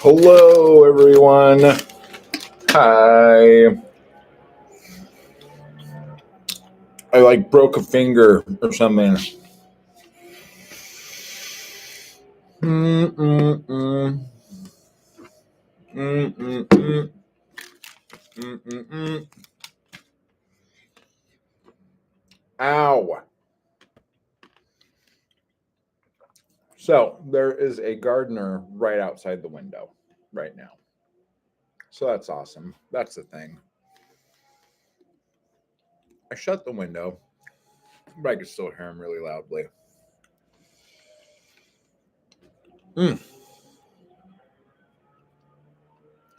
Hello, everyone. Hi. I broke a finger or something. Mm-mm-mm. Mm-mm-mm. Mm-mm-mm. Ow. So there is a gardener right outside the window right now. So that's awesome. That's the thing. I shut the window, but I could still hear him really loudly. Mm.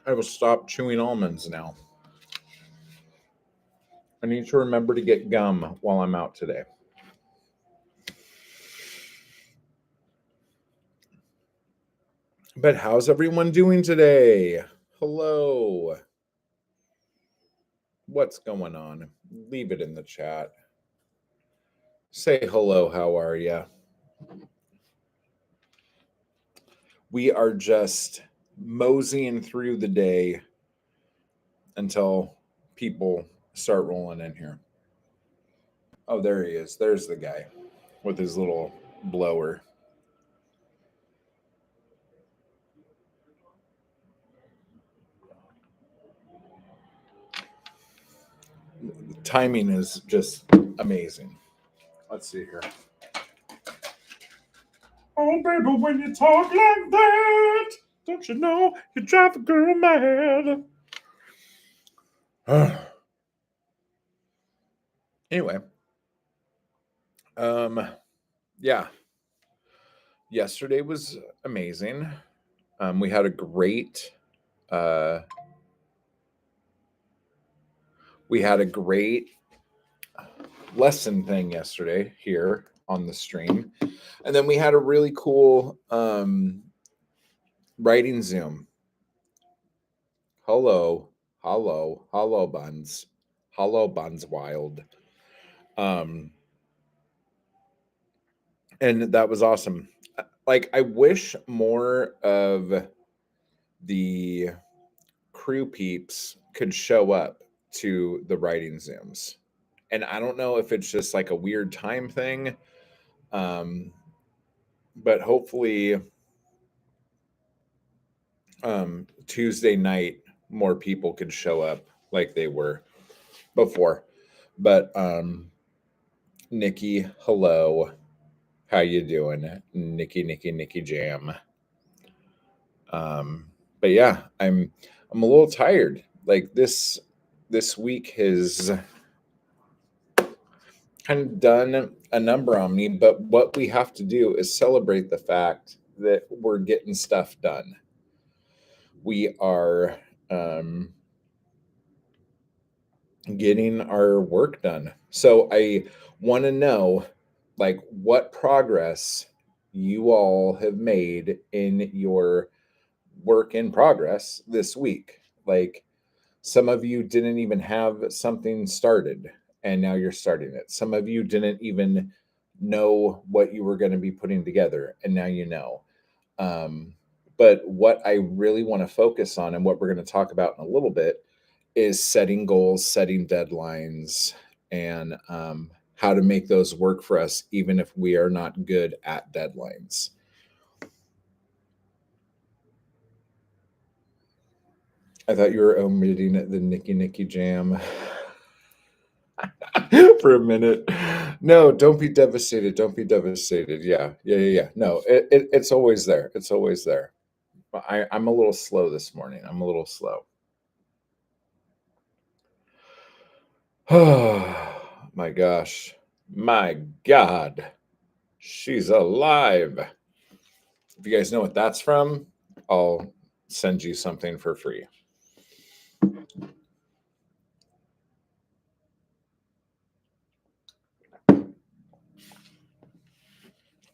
I will stop chewing almonds now. I need to remember to get gum while I'm out today. But how's everyone doing today? Hello. What's going on? Leave it in the chat. Say hello. How are you? We are just moseying through the day until people start rolling in here. Oh, there he is. There's the guy with his little blower. The timing is just amazing. Let's see here. Oh, baby, when you talk like that, don't you know you drive a girl mad? Anyway, yeah, yesterday was amazing. We had a great uh, lesson thing yesterday here on the stream, and then we had a really cool writing Zoom. Hello, buns, wild. And that was awesome. I wish more of the crew peeps could show up to the writing Zooms. And I don't know if it's just like a weird time thing. But hopefully Tuesday night more people could show up like they were before. But Nikki, hello. How you doing? Nikki Jam. But yeah, I'm a little tired. Like this week has kind of done a number on me, but what we have to do is celebrate the fact that we're getting stuff done. We are getting our work done. So I want to know what progress you all have made in your work in progress this week. Like some of you didn't even have something started and now you're starting it. Some of you didn't even know what you were going to be putting together and now you know. But what I really want to focus on and what we're going to talk about in a little bit is setting goals, setting deadlines, and how to make those work for us, even if we are not good at deadlines. I thought you were omitting the Nikki Jam for a minute. No, don't be devastated. Don't be devastated. Yeah. No, it's always there. It's always there. I'm a little slow this morning. I'm a little slow. Oh my gosh. My God. She's alive. If you guys know what that's from, I'll send you something for free.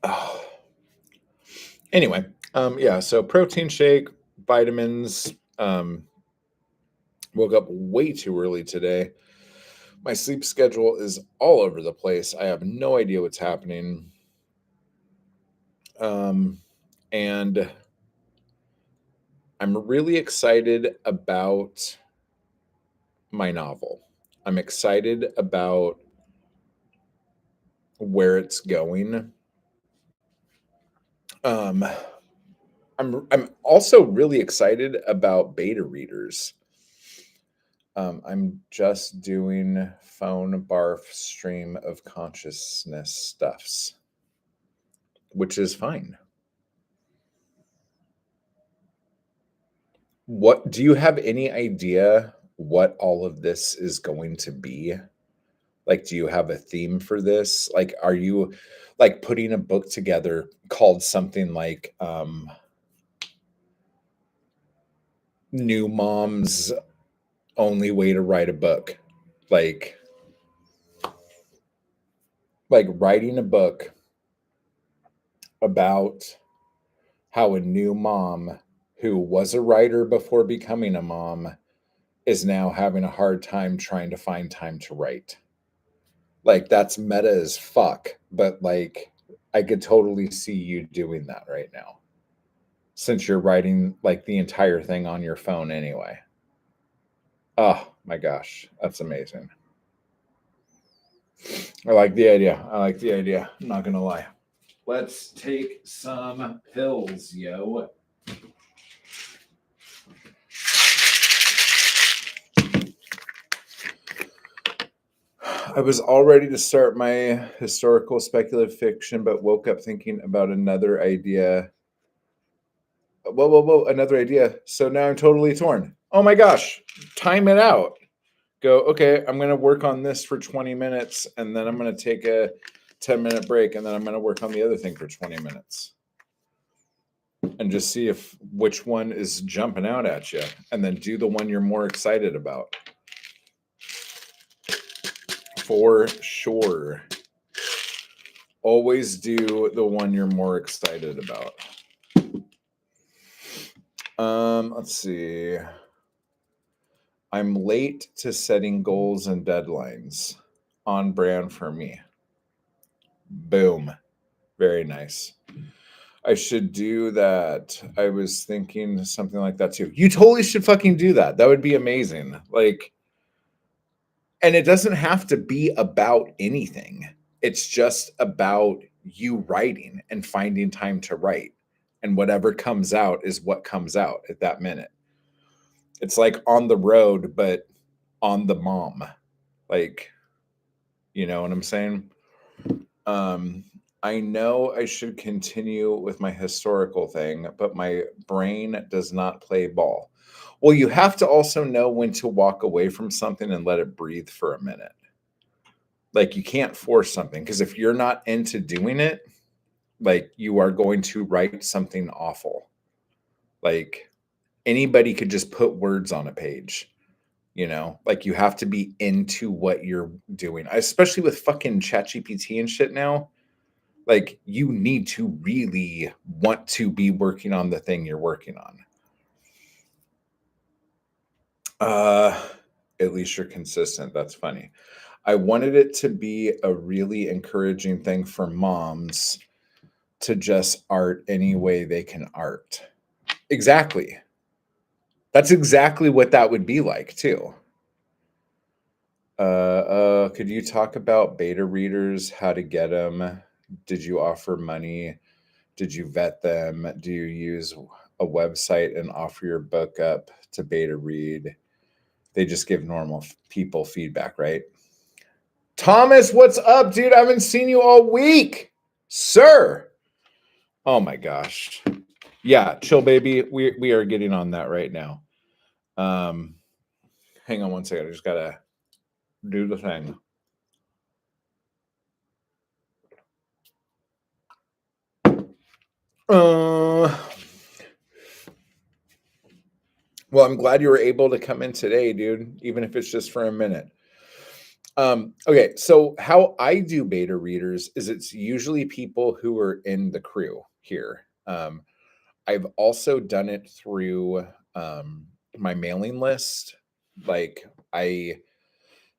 Oh. Anyway, yeah, so protein shake, vitamins. Woke up way too early today. My sleep schedule is all over the place. I have no idea what's happening. And I'm really excited about my novel. I'm excited about where it's going. Um, I'm also really excited about beta readers. I'm just doing phone barf stream of consciousness stuffs, which is fine. What do you have any idea what all of this is going to be? Like, do you have a theme for this? Like, are you like putting a book together called something like New Mom's Only Way to Write a Book? Like writing a book about how a new mom who was a writer before becoming a mom is now having a hard time trying to find time to write. Like that's meta as fuck, but like I could totally see you doing that right now since you're writing like the entire thing on your phone anyway. Oh my gosh, that's amazing. I like the idea. I like the idea. I'm not going to lie. Let's take some pills, yo. I was all ready to start my historical speculative fiction, but woke up thinking about another idea. Whoa, another idea. So now I'm totally torn. Oh my gosh, time it out. Go, okay, I'm going to work on this for 20 minutes, and then I'm going to take a 10-minute break, and then I'm going to work on the other thing for 20 minutes. And just see if which one is jumping out at you, and then do the one you're more excited about. For sure. Always do the one you're more excited about. Let's see. I'm late to setting goals and deadlines. On brand for me. Boom. Very nice. I should do that. I was thinking something like that too. You totally should fucking do that. That would be amazing. Like, and it doesn't have to be about anything. It's just about you writing and finding time to write. And whatever comes out is what comes out at that minute. It's like on the road, but on the mom. Like, you know what I'm saying? I know I should continue with my historical thing, but my brain does not play ball. Well, you have to also know when to walk away from something and let it breathe for a minute. Like you can't force something because if you're not into doing it, like you are going to write something awful. Like anybody could just put words on a page, you know? Like you have to be into what you're doing, especially with fucking ChatGPT and shit now. Like you need to really want to be working on the thing you're working on. At least you're consistent. That's funny. I wanted it to be a really encouraging thing for moms to just art any way they can art. Exactly. That's exactly what that would be like too. Could you talk about beta readers, how to get them? Did you offer money? Did you vet them? Do you use a website and offer your book up to beta read? They just give normal people feedback, right? Thomas, what's up, dude? I haven't seen you all week, sir. Oh my gosh. Yeah, chill, baby. We are getting on that right now. Hang on one second. I just gotta do the thing. Well, I'm glad you were able to come in today, dude, even if it's just for a minute. Okay, so how I do beta readers is it's usually people who are in the crew here. I've also done it through my mailing list. Like I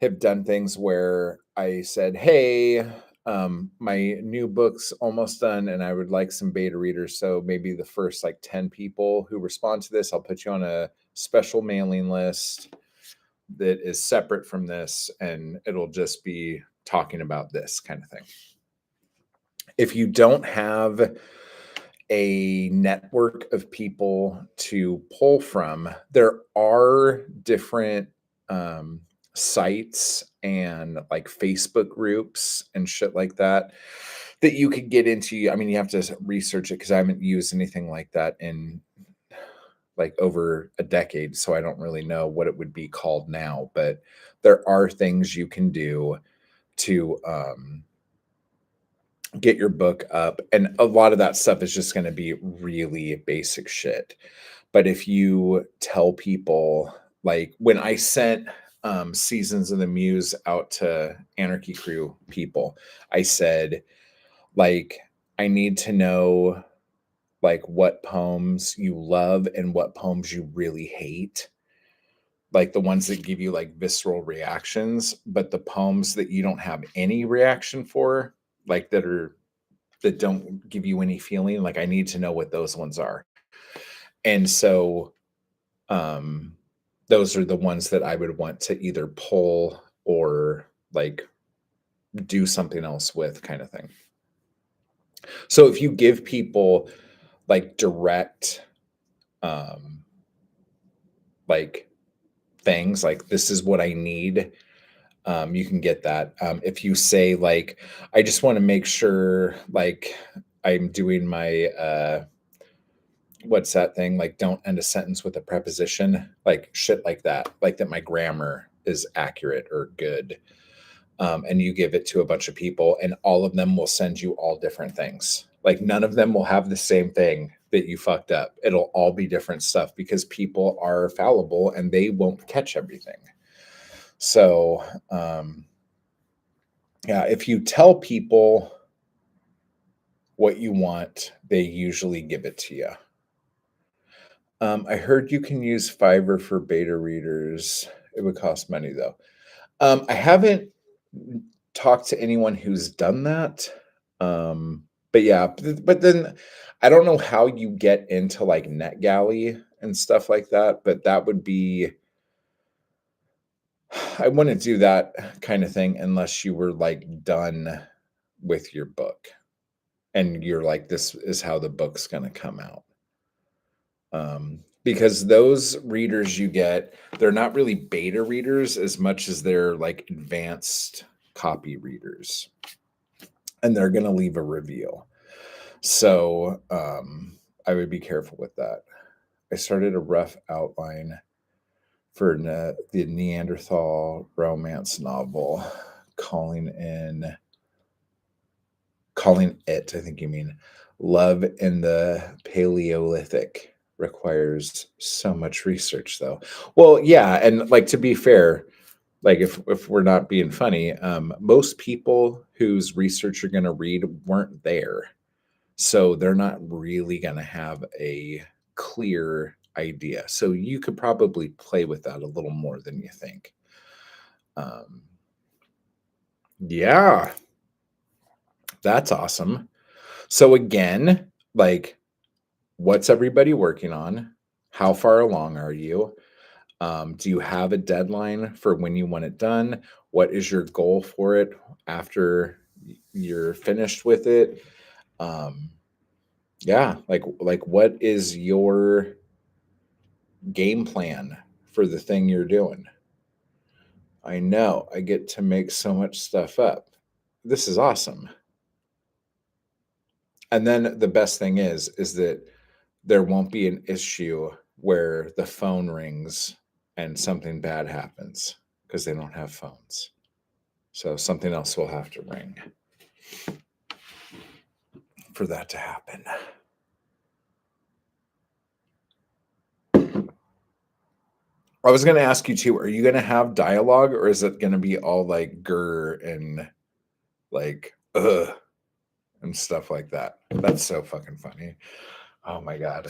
have done things where I said, hey, My new book's almost done, and I would like some beta readers. So maybe the first like 10 people who respond to this, I'll put you on a special mailing list that is separate from this, and it'll just be talking about this kind of thing. If you don't have a network of people to pull from, there are different sites and like Facebook groups and shit like that that you could get into. I mean, you have to research it because I haven't used anything like that in like over a decade, so I don't really know what it would be called now, but there are things you can do to get your book up, and a lot of that stuff is just going to be really basic shit. But if you tell people, like when I sent Seasons of the Muse out to Anarchy Crew people, I said, like, I need to know like what poems you love and what poems you really hate, like the ones that give you like visceral reactions, but the poems that you don't have any reaction for, like that don't give you any feeling, like I need to know what those ones are. And so um those are the ones that I would want to either pull or like do something else with, kind of thing. So if you give people like direct um like things like this is what I need, you can get that. If you say like, I just want to make sure like I'm doing my what's that thing, like don't end a sentence with a preposition, like shit like that, like that my grammar is accurate or good. And you give it to a bunch of people, and all of them will send you all different things. Like none of them will have the same thing that you fucked up. It'll all be different stuff because people are fallible and they won't catch everything. So yeah, if you tell people what you want, they usually give it to you. I heard you can use Fiverr for beta readers. It would cost money though. I haven't talked to anyone who's done that. But yeah, but then I don't know how you get into like NetGalley and stuff like that, but that would be, I wouldn't do that kind of thing unless you were like done with your book and you're like, this is how the book's going to come out. Because those readers you get, they're not really beta readers as much as they're like advanced copy readers, and they're going to leave a review. So I would be careful with that. I started a rough outline for the Neanderthal romance novel, calling it, I think you mean, Love in the Paleolithic. Requires so much research though. Well, yeah, and like to be fair, like if we're not being funny, most people whose research you're going to read weren't there. So they're not really going to have a clear idea. So you could probably play with that a little more than you think. Um, yeah, that's awesome. So again, like, what's everybody working on? How far along are you? Do you have a deadline for when you want it done? What is your goal for it after you're finished with it? Um, yeah, like what is your game plan for the thing you're doing? I know I get to make so much stuff up. This is awesome. And then the best thing is that there won't be an issue where the phone rings and something bad happens because they don't have phones. So something else will have to ring for that to happen. I was going to ask you too, are you going to have dialogue, or is it going to be all like grr and like and stuff like that? That's so fucking funny. Oh my God.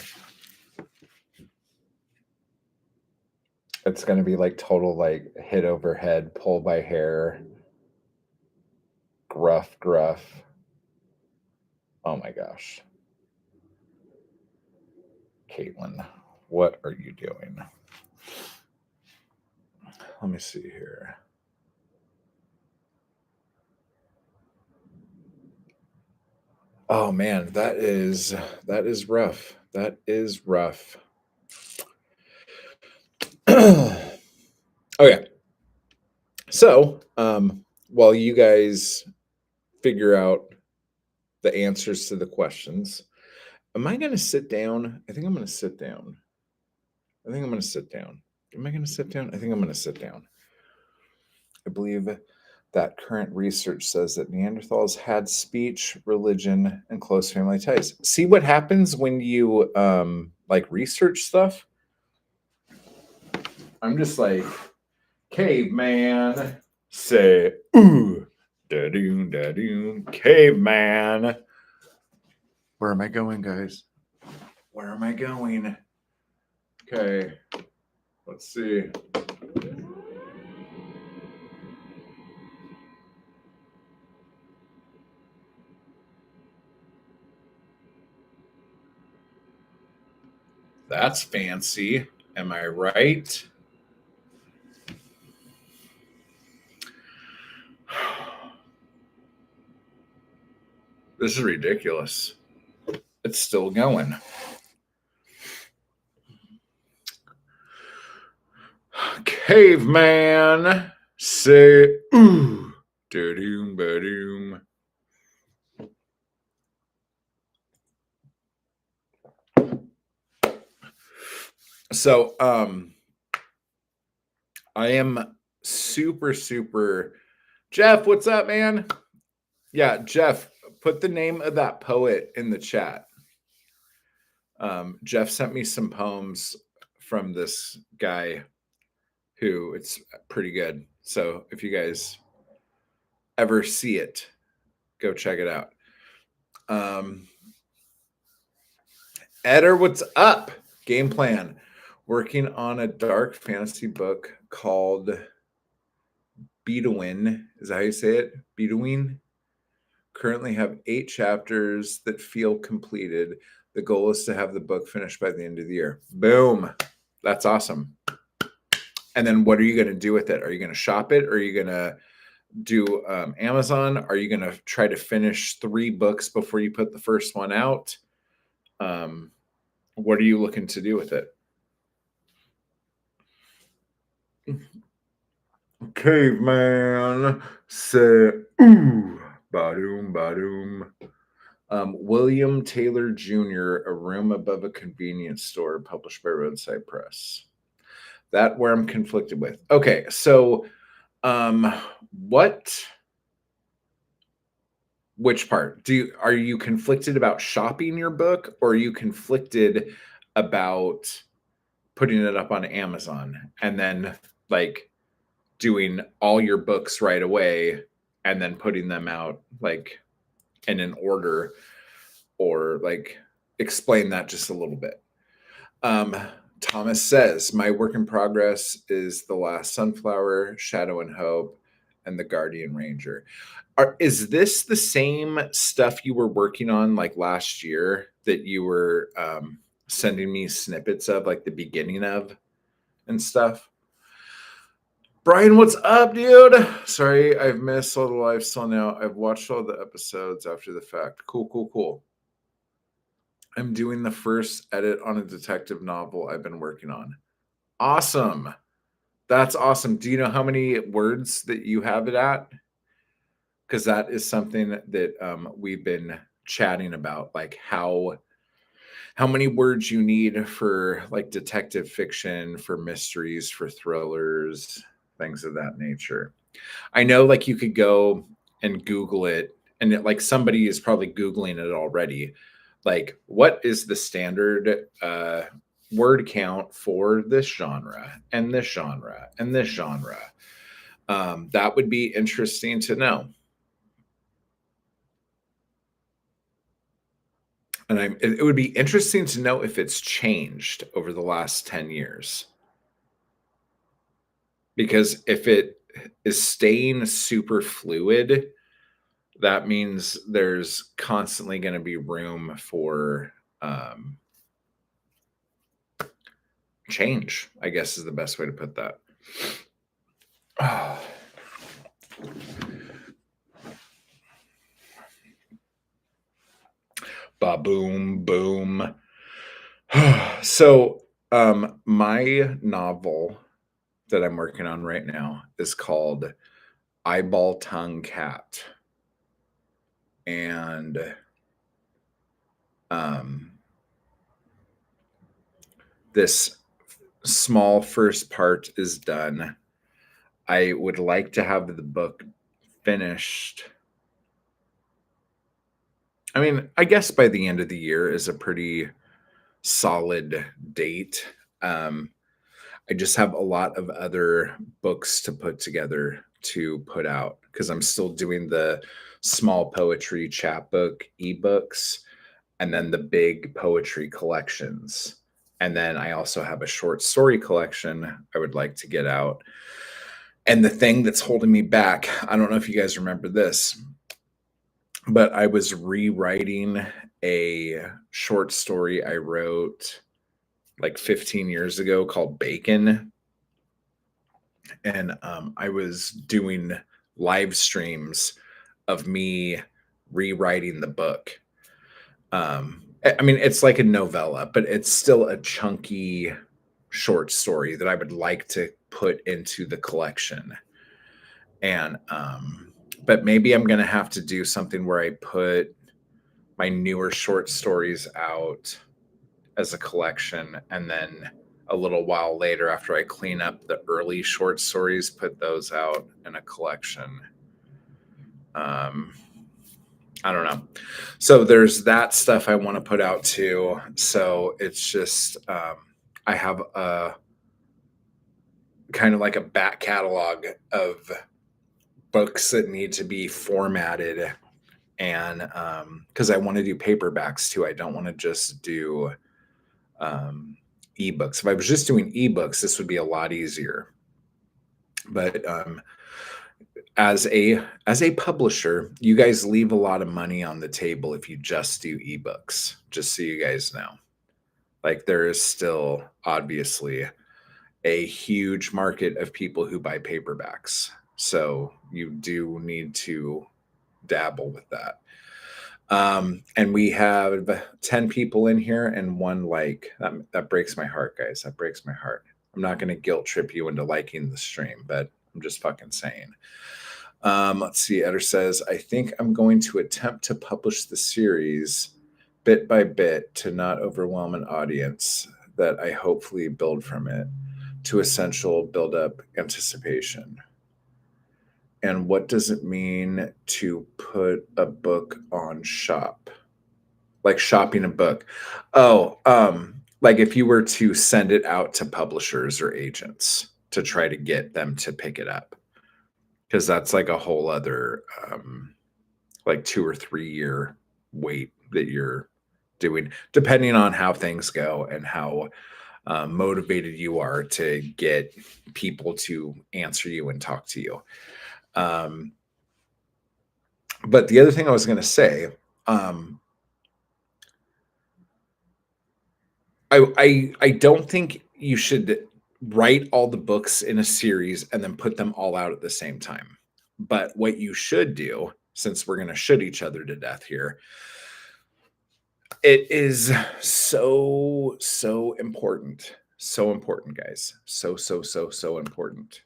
It's going to be like total like hit over head, pull by hair, Gruff. Oh my gosh. Caitlin, what are you doing? Let me see here. Oh man, that is rough. That is rough. Okay. So, while you guys figure out the answers to the questions, am I going to sit down? I think I'm going to sit down. Am I going to sit down? I think I'm going to sit down. I believe that current research says that Neanderthals had speech, religion, and close family ties. See what happens when you like research stuff? I'm just like, caveman, say, ooh, da-doom, da-doom, caveman. Where am I going, guys? Where am I going? Okay, let's see. That's fancy. Am I right? This is ridiculous. It's still going. Caveman, say ooh, da-doom, ba-doom. So, I am super. Jeff, what's up, man? Yeah, Jeff, put the name of that poet in the chat. Jeff sent me some poems from this guy who it's pretty good. So if you guys ever see it, go check it out. Eder, what's up? Game plan. Working on a dark fantasy book called Bedouin. Is that how you say it? Bedouin. Currently have 8 chapters that feel completed. The goal is to have the book finished by the end of the year. Boom. That's awesome. And then what are you going to do with it? Are you going to shop it? Or are you going to do Amazon? Are you going to try to finish 3 books before you put the first one out? What are you looking to do with it? Caveman, say ooh, ba-doom, ba-doom. William Taylor Jr., A Room Above a Convenience Store, published by Roadside Press. That where I'm conflicted with. Okay, so which part? Are you conflicted about shopping your book, or are you conflicted about putting it up on Amazon and then like doing all your books right away and then putting them out like in an order, or like explain that just a little bit? Thomas says, my work in progress is The Last Sunflower, Shadow and Hope, and The Guardian Ranger. Is this the same stuff you were working on like last year that you were sending me snippets of, like the beginning of and stuff? Brian, what's up, dude? Sorry, I've missed all the live till now. I've watched all the episodes after the fact. Cool. I'm doing the first edit on a detective novel I've been working on. Awesome. That's awesome. Do you know how many words that you have it at? Because that is something that we've been chatting about, like how many words you need for like detective fiction, for mysteries, for thrillers, things of that nature. I know like you could go and Google it, and like somebody is probably Googling it already. Like, what is the standard word count for this genre and this genre and this genre? That would be interesting to know. And it would be interesting to know if it's changed over the last 10 years. Because if it is staying super fluid, that means there's constantly going to be room for um, change, I guess is the best way to put that. Ba boom, boom. So, my novel that I'm working on right now is called Eyeball Tongue Cat. And um, this small first part is done. I would like to have the book finished. I mean, I guess by the end of the year is a pretty solid date. Um, I just have a lot of other books to put together to put out because I'm still doing the small poetry chapbook ebooks and then the big poetry collections. And then I also have a short story collection I would like to get out. And the thing that's holding me back, I don't know if you guys remember this, but I was rewriting a short story I wrote like 15 years ago called Bacon. And I was doing live streams of me rewriting the book. I mean, it's like a novella, but it's still a chunky short story that I would like to put into the collection. And but maybe I'm gonna have to do something where I put my newer short stories out as a collection, and then a little while later, after I clean up the early short stories, put those out in a collection. I don't know. So there's that stuff I want to put out too. So it's just I have a kind of like a back catalog of books that need to be formatted, and because I want to do paperbacks too. I don't want to just do ebooks. If I was just doing ebooks, this would be a lot easier. But as a publisher, you guys leave a lot of money on the table if you just do ebooks. Just so you guys know, like there is still obviously a huge market of people who buy paperbacks. So you do need to dabble with that. And we have 10 people in here and one like. That breaks my heart, guys. That breaks my heart. I'm not going to guilt trip you into liking the stream, but I'm just fucking saying. Let's see. Eder says, I think I'm going to attempt to publish the series bit by bit to not overwhelm an audience that I hopefully build from it to essential build up anticipation. And what does it mean to put a book on shop? Like shopping a book. Oh, like if you were to send it out to publishers or agents to try to get them to pick it up. Because that's like a whole other like 2 or 3 year wait that you're doing, depending on how things go and how motivated you are to get people to answer you and talk to you. But the other thing I was going to say, I don't think you should write all the books in a series and then put them all out at the same time. But what you should do, since we're going to shoot each other to death here, it is so important. So important, guys. So important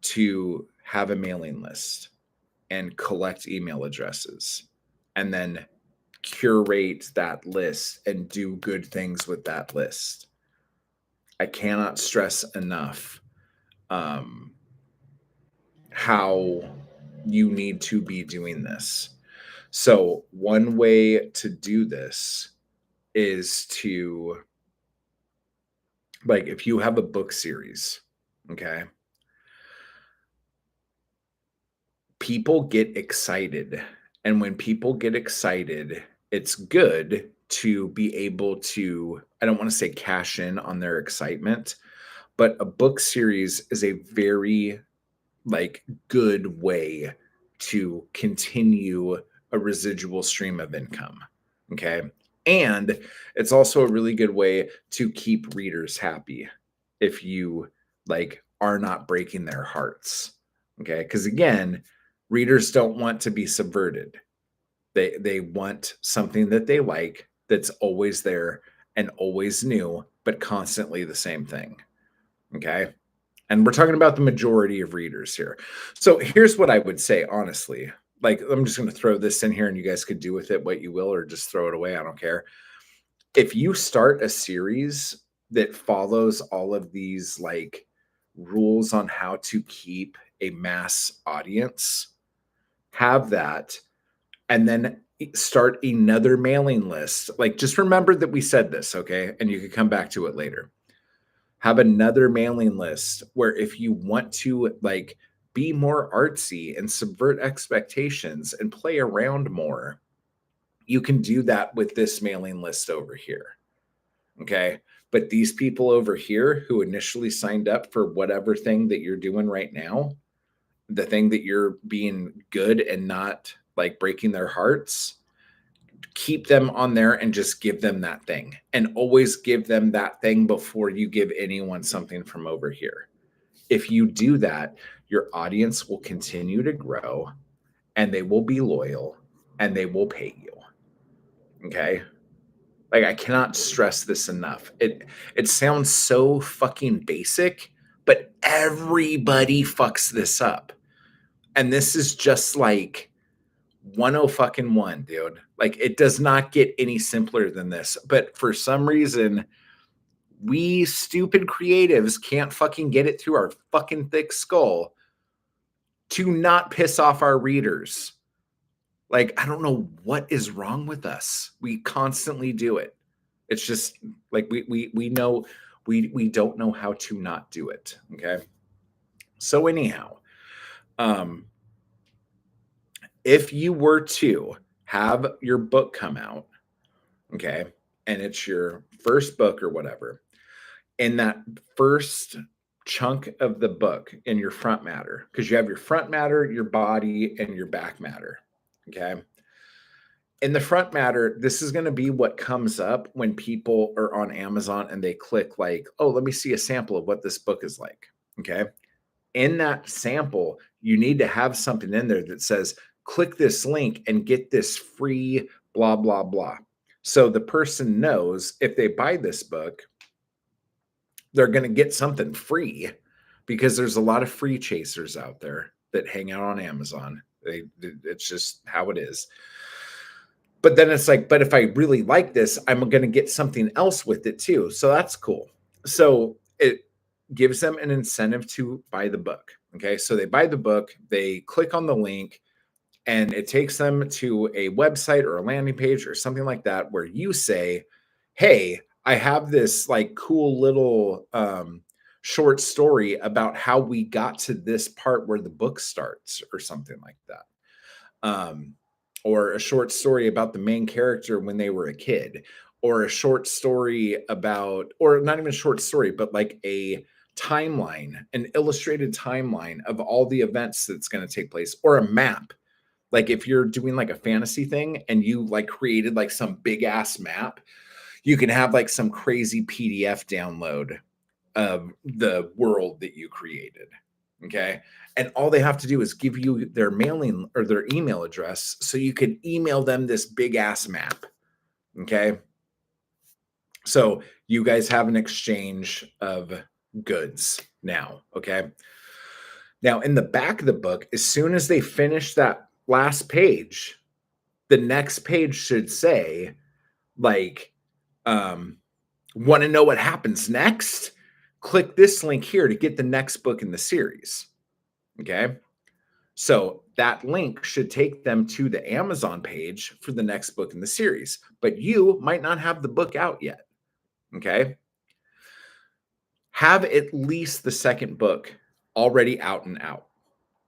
to have a mailing list and collect email addresses and then curate that list and do good things with that list. I cannot stress enough how you need to be doing this. So, one way to do this is to, like, if you have a book series, okay, people get excited. And when people get excited, it's good to be able to, I don't want to say cash in on their excitement, but a book series is a very like good way to continue a residual stream of income. Okay. And it's also a really good way to keep readers happy if you like are not breaking their hearts. Okay. Because again, readers don't want to be subverted. They want something that they like that's always there and always new, but constantly the same thing. Okay. And we're talking about the majority of readers here. So here's what I would say, honestly. Like, I'm just going to throw this in here and you guys could do with it what you will, or just throw it away. I don't care. If you start a series that follows all of these like rules on how to keep a mass audience, have that, and then start another mailing list. Like, just remember that we said this, okay? And you can come back to it later. Have another mailing list where if you want to like be more artsy and subvert expectations and play around more, you can do that with this mailing list over here. Okay. But these people over here who initially signed up for whatever thing that you're doing right now, the thing that you're being good and not like breaking their hearts, keep them on there and just give them that thing, and always give them that thing before you give anyone something from over here. If you do that, your audience will continue to grow and they will be loyal and they will pay you. Okay. Like, I cannot stress this enough. It sounds so fucking basic, but everybody fucks this up. And this is just like 101, dude. Like, it does not get any simpler than this. But for some reason, we stupid creatives can't fucking get it through our fucking thick skull to not piss off our readers. Like, I don't know what is wrong with us. We constantly do it. It's just like we know we don't know how to not do it. Okay. So anyhow, if you were to have your book come out, okay, and it's your first book or whatever, in that first chunk of the book in your front matter, because you have your front matter, your body, and your back matter. Okay. In the front matter, this is going to be what comes up when people are on Amazon and they click like, oh, let me see a sample of what this book is like. Okay. In that sample, you need to have something in there that says, click this link and get this free blah, blah, blah. So the person knows if they buy this book, they're going to get something free, because there's a lot of free chasers out there that hang out on Amazon. It's just how it is. But then it's like, but if I really like this, I'm going to get something else with it too. So that's cool. So it gives them an incentive to buy the book. Okay. So they buy the book, they click on the link, and it takes them to a website or a landing page or something like that, where you say, hey, I have this like cool little short story about how we got to this part where the book starts, or something like that. Or a short story about the main character when they were a kid, or a short story about, or not even a short story, but like a timeline, an illustrated timeline of all the events that's going to take place, or a map. Like, if you're doing like a fantasy thing and you like created like some big ass map, you can have like some crazy PDF download of the world that you created. Okay. And all they have to do is give you their mailing or their email address so you can email them this big ass map. Okay. So you guys have an exchange of goods now. Okay. Now, in the back of the book, as soon as they finish that last page, the next page should say, like, want to know what happens next? Click this link here to get the next book in the series. Okay. So that link should take them to the Amazon page for the next book in the series, but you might not have the book out yet. Okay. Have at least the second book already out and out.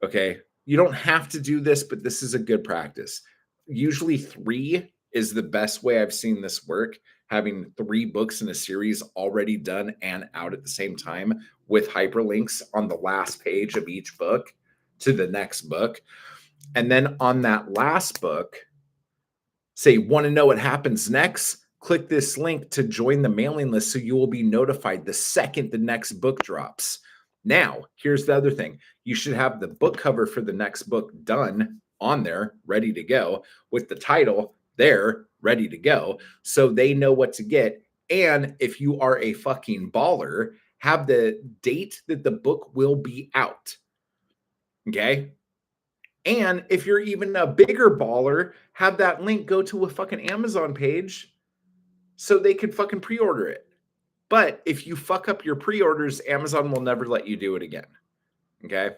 Okay. You don't have to do this, but this is a good practice. Usually 3 is the best way I've seen this work. Having 3 books in a series already done and out at the same time, with hyperlinks on the last page of each book to the next book. And then on that last book, say, want to know what happens next? Click this link to join the mailing list so you will be notified the second the next book drops. Now, here's the other thing. You should have the book cover for the next book done on there, ready to go, with the title there, ready to go, so they know what to get. And if you are a fucking baller, have the date that the book will be out. Okay? And if you're even a bigger baller, have that link go to a fucking Amazon page so they could fucking pre-order it. But if you fuck up your pre-orders, Amazon will never let you do it again. Okay?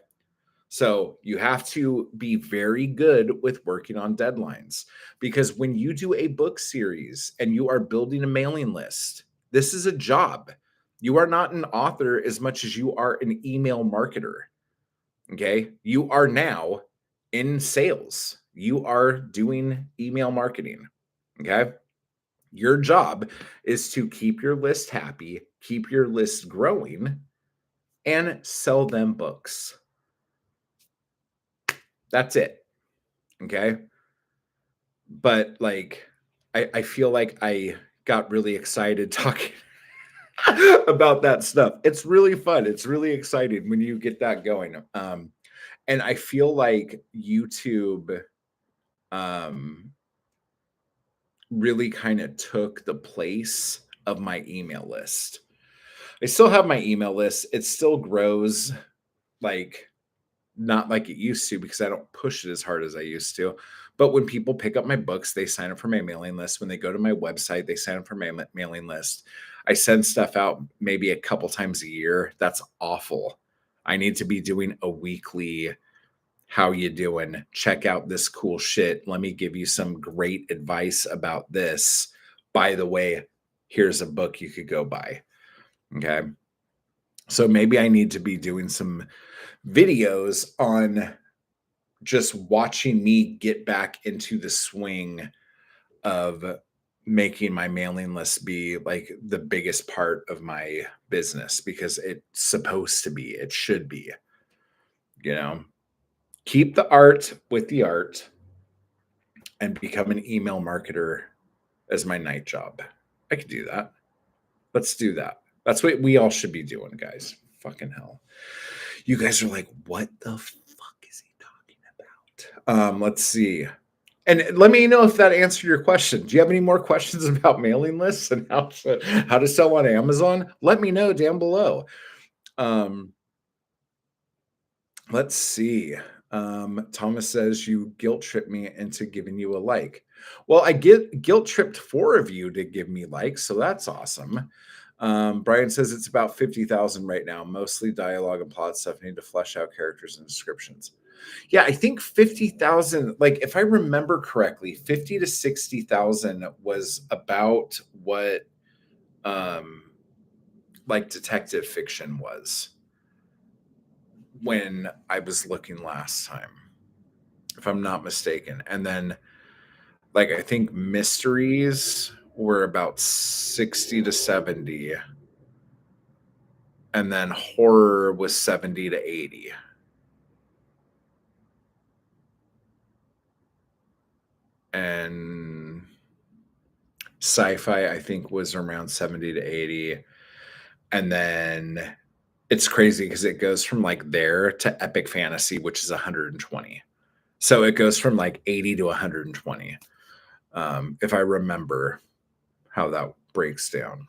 So you have to be very good with working on deadlines, because when you do a book series and you are building a mailing list, this is a job. You are not an author as much as you are an email marketer. Okay? You are now in sales. You are doing email marketing. Okay? Your job is to keep your list happy, keep your list growing, and sell them books. That's it. Okay? But like, I feel like I got really excited talking about that stuff. It's really fun. It's really exciting when you get that going. And I feel like YouTube really kind of took the place of my email list. I still have my email list. It still grows, like, not like it used to, because I don't push it as hard as I used to. But when people pick up my books, they sign up for my mailing list. When they go to my website, they sign up for my mailing list. I send stuff out maybe a couple times a year. That's awful. I need to be doing a weekly, how you doing? Check out this cool shit. Let me give you some great advice about this. By the way, here's a book you could go buy. Okay. So maybe I need to be doing some videos on just watching me get back into the swing of making my mailing list be like the biggest part of my business, because it's supposed to be, it should be, you know, keep the art with the art and become an email marketer as my night job. I could do that. Let's do that. That's what we all should be doing, guys. Fucking hell. You guys are like, what the fuck is he talking about? Let's see. And let me know if that answered your question. Do you have any more questions about mailing lists and how to sell on Amazon? Let me know down below. Let's see. Thomas says, you guilt tripped me into giving you a like. Well, I get guilt tripped 4 of you to give me likes, so that's awesome. Brian says it's about 50,000 right now, mostly dialogue and plot stuff. I need to flesh out characters and descriptions. Yeah, I think 50,000, like if I remember correctly, 50 to 60,000 was about what like detective fiction was when I was looking last time, if I'm not mistaken. And then like I think mysteries were about 60 to 70. And then horror was 70 to 80. And sci-fi, I think, was around 70 to 80. And then it's crazy because it goes from like there to epic fantasy, which is 120. So it goes from like 80 to 120. If I remember how that breaks down.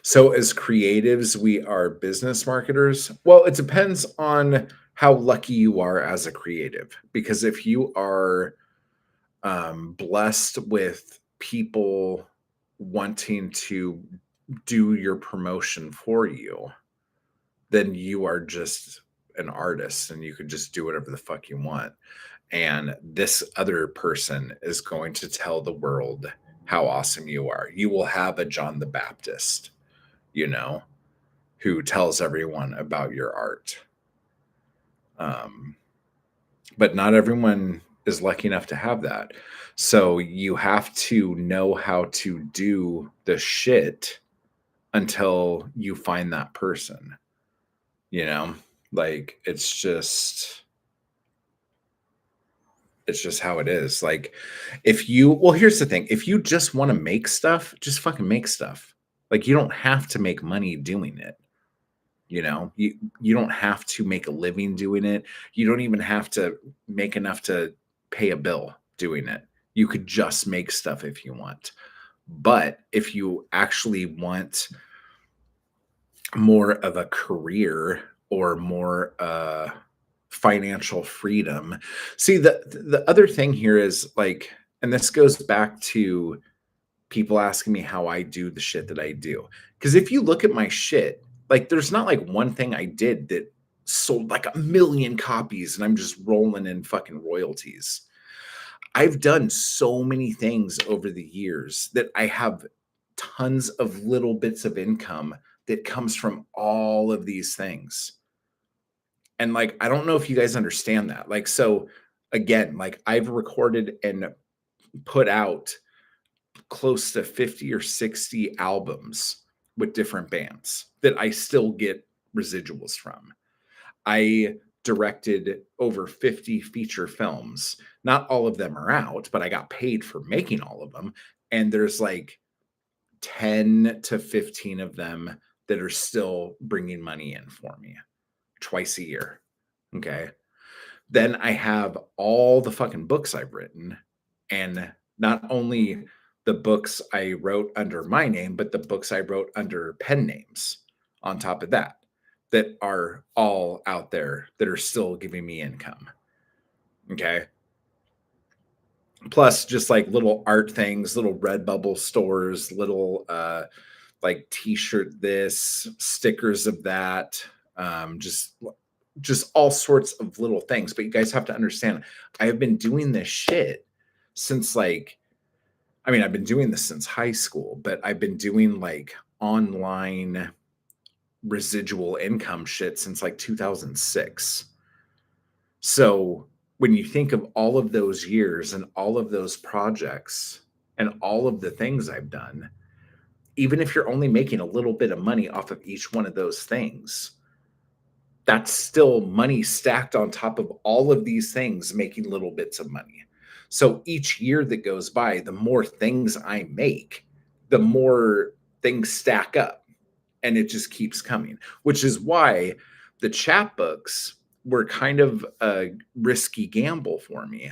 So as creatives, we are business marketers. Well, it depends on how lucky you are as a creative, because if you are blessed with people wanting to do your promotion for you, then you are just an artist and you could just do whatever the fuck you want. And this other person is going to tell the world how awesome you are. You will have a John the Baptist, you know, who tells everyone about your art. But not everyone is lucky enough to have that. So you have to know how to do the shit until you find that person, you know? Like it's just It's just how it is. Like, if you well, here's the thing. If you just want to make stuff, just fucking make stuff. Like, you don't have to make money doing it. You know, you don't have to make a living doing it. You don't even have to make enough to pay a bill doing it. You could just make stuff if you want. But if you actually want more of a career or more financial freedom. See, the other thing here is like, and this goes back to people asking me how I do the shit that I do. Because if you look at my shit, like there's not like one thing I did that sold like a million copies and I'm just rolling in fucking royalties. I've done so many things over the years that I have tons of little bits of income that comes from all of these things. And like, I don't know if you guys understand that. Like, so again, like I've recorded and put out close to 50 or 60 albums with different bands that I still get residuals from. I directed over 50 feature films. Not all of them are out, but I got paid for making all of them. And there's like 10 to 15 of them that are still bringing money in for me twice a year. Okay. Then I have all the fucking books I've written. And not only the books I wrote under my name, but the books I wrote under pen names on top of that, that are all out there that are still giving me income. Okay. Plus just like little art things, little Redbubble stores, little like t-shirt this, stickers of that, just all sorts of little things. But you guys have to understand, I have been doing this shit since like, I mean, I've been doing this since high school, but I've been doing like online residual income shit since like 2006. So when you think of all of those years and all of those projects and all of the things I've done, even if you're only making a little bit of money off of each one of those things, that's still money stacked on top of all of these things making little bits of money. So each year that goes by, the more things I make, the more things stack up and it just keeps coming, which is why the chapbooks were kind of a risky gamble for me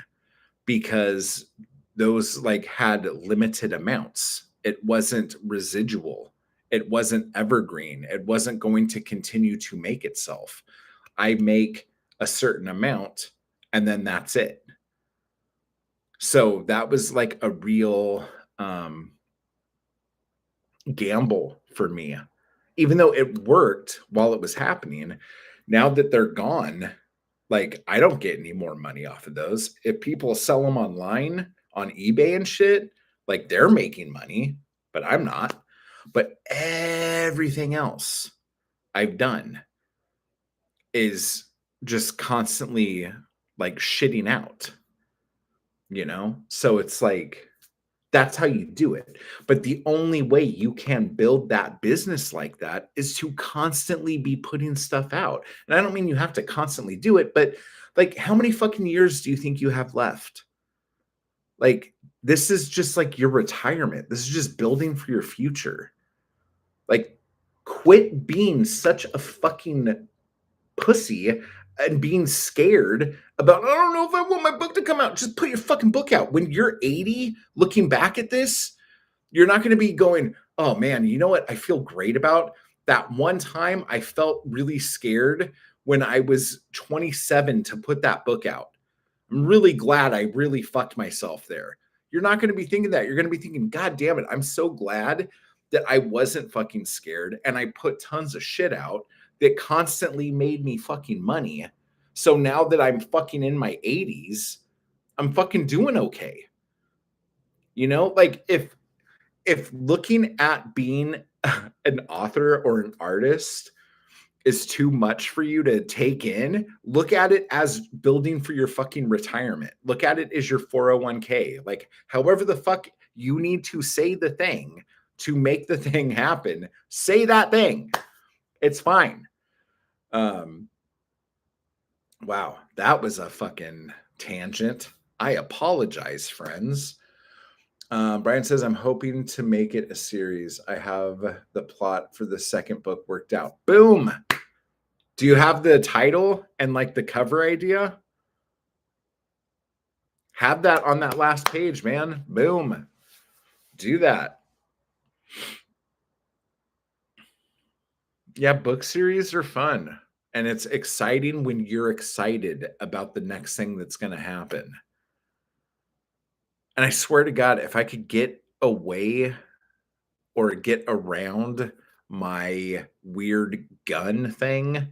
because those like had limited amounts. It wasn't residual. It wasn't evergreen. It wasn't going to continue to make itself. I make a certain amount and then that's it. So that was like a real gamble for me. Even though it worked while it was happening, now that they're gone, like I don't get any more money off of those. If people sell them online on eBay and shit, like they're making money, but I'm not. But everything else I've done is just constantly like shitting out, you know? So it's like that's how you do it. But the only way you can build that business like that is to constantly be putting stuff out. And I don't mean you have to constantly do it, but like how many fucking years do you think you have left? Like this is just like your retirement. This is just building for your future. Like quit being such a fucking pussy and being scared about, I don't know if I want my book to come out. Just put your fucking book out. When you're 80, looking back at this, you're not going to be going, oh man, you know what I feel great about? That one time I felt really scared when I was 27 to put that book out. I'm really glad I really fucked myself there. You're not going to be thinking that. You're going to be thinking, God damn it, I'm so glad that I wasn't fucking scared and I put tons of shit out that constantly made me fucking money. So now that I'm fucking in my 80s, I'm fucking doing okay. You know, like if looking at being an author or an artist is too much for you to take in, look at it as building for your fucking retirement. Look at it as your 401k. Like, however the fuck you need to say the thing to make the thing happen, say that thing. It's fine. Wow, that was a fucking tangent. I apologize, friends. Brian says, I'm hoping to make it a series. I have the plot for the second book worked out. Boom. Do you have the title and like the cover idea? Have that on that last page, man. Boom. Do that. Yeah, book series are fun. And it's exciting when you're excited about the next thing that's going to happen. And I swear to God, if I could get away or get around my weird gun thing,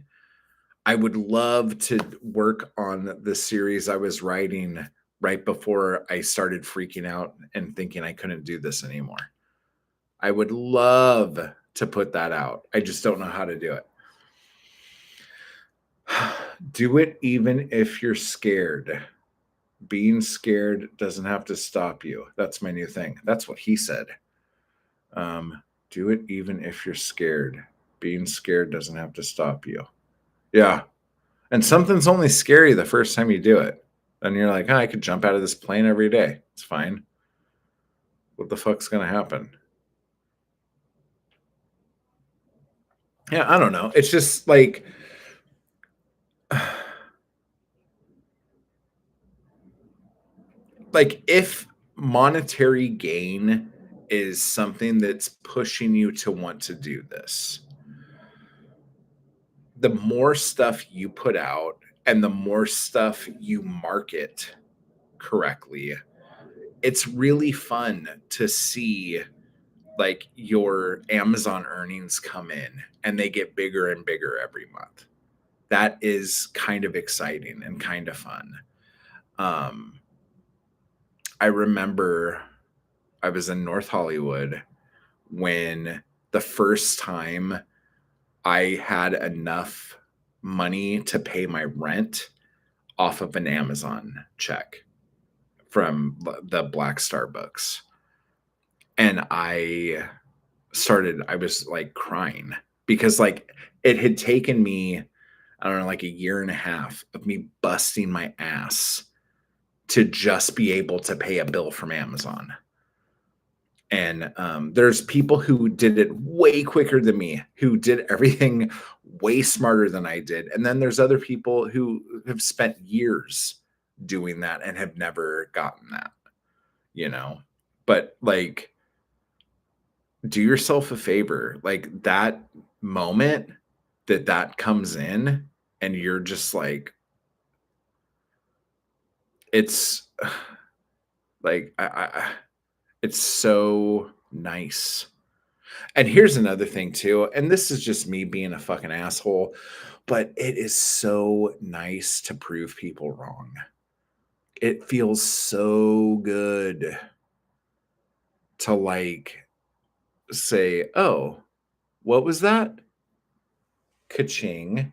I would love to work on the series I was writing right before I started freaking out and thinking I couldn't do this anymore. I would love to put that out. I just don't know how to do it. Do it even if you're scared. Being scared doesn't have to stop you. That's my new thing. That's what he said. Do it even if you're scared. Being scared doesn't have to stop you. Yeah. And something's only scary the first time you do it. And you're like, oh, I could jump out of this plane every day. It's fine. What the fuck's going to happen? Yeah, I don't know. It's just like, like if monetary gain is something that's pushing you to want to do this, the more stuff you put out and the more stuff you market correctly, it's really fun to see like your Amazon earnings come in and they get bigger and bigger every month. That is kind of exciting and kind of fun. I remember I was in North Hollywood when the first time I had enough money to pay my rent off of an Amazon check from the Black Star books. And I was like crying because like it had taken me, I don't know, like a year and a half of me busting my ass to just be able to pay a bill from Amazon. And there's people who did it way quicker than me, who did everything way smarter than I did. And then there's other people who have spent years doing that and have never gotten that, you know? But like, do yourself a favor. Like that moment that comes in and you're just like, it's like, it's so nice. And here's another thing too, and this is just me being a fucking asshole, but it is so nice to prove people wrong. It feels so good to like say, oh, what was that? Ka-ching.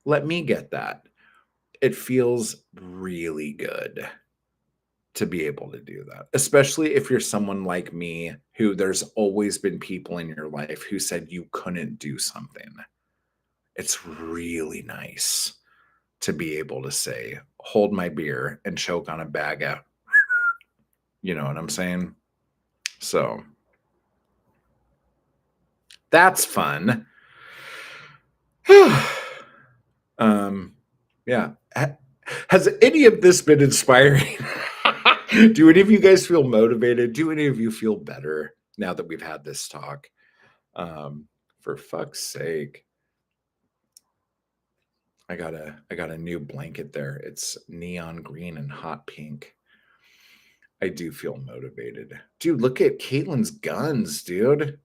Let me get that. It feels really good to be able to do that, especially if you're someone like me who there's always been people in your life who said you couldn't do something. It's really nice to be able to say, hold my beer and choke on a bag of, you know what I'm saying? So that's fun. Yeah. Has any of this been inspiring? Do any of you guys feel motivated? Do any of you feel better now that we've had this talk? For fuck's sake. I got a new blanket there. It's neon green and hot pink. I do feel motivated. Dude, look at Caitlin's guns, dude.